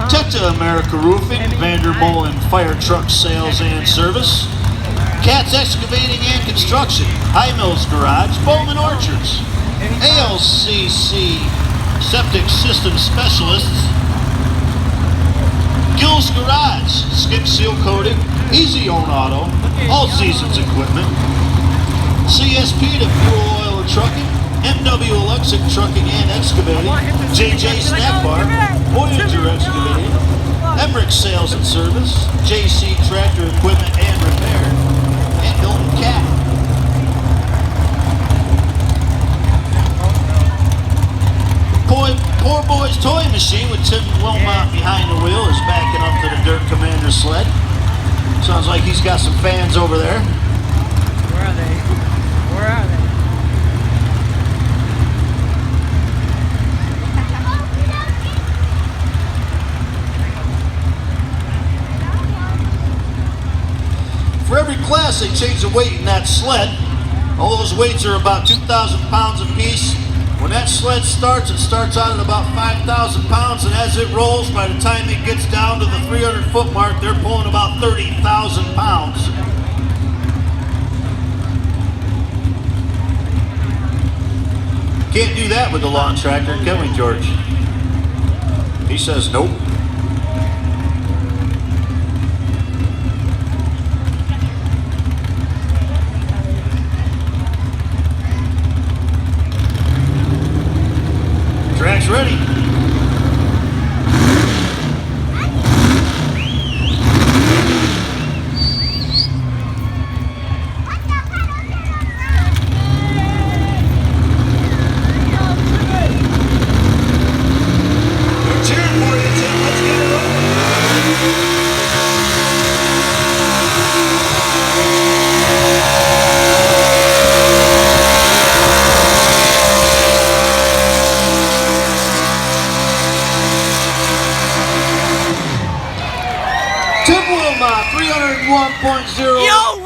Teta America Roofing, Vandermolen Fire Truck Sales and Service, Cat's Excavating and Construction, High Mills Garage, Bowman Orchards, ALCC Septic System Specialists, Gill's Garage, Skip Seal Coating, Easy Own Auto, All Seasons Equipment, CSP to Fuel Oil and Trucking, MW Electric Trucking and Excavating, JJ Snack Bar, Voyager Excavating, Emmerich Sales and Service, JC Tractor Equipment and Repair, and Hilton Cat. Poor Boy's Toy Machine with Tim Wilmot behind the wheel is backing up to the Dirt Commander sled. Sounds like he's got some fans over there. Where are they? Where are they? For every class, they change the weight in that sled. All those weights are about 2,000 pounds apiece. When that sled starts, it starts out at about 5,000 pounds, and as it rolls, by the time it gets down to the 300-foot mark, they're pulling about 30,000 pounds. Can't do that with the lawn tractor, can we, George? He says nope. Track's ready. We're cheering for you, Tim. Let's get it over. Tim Wilmot, 301.0.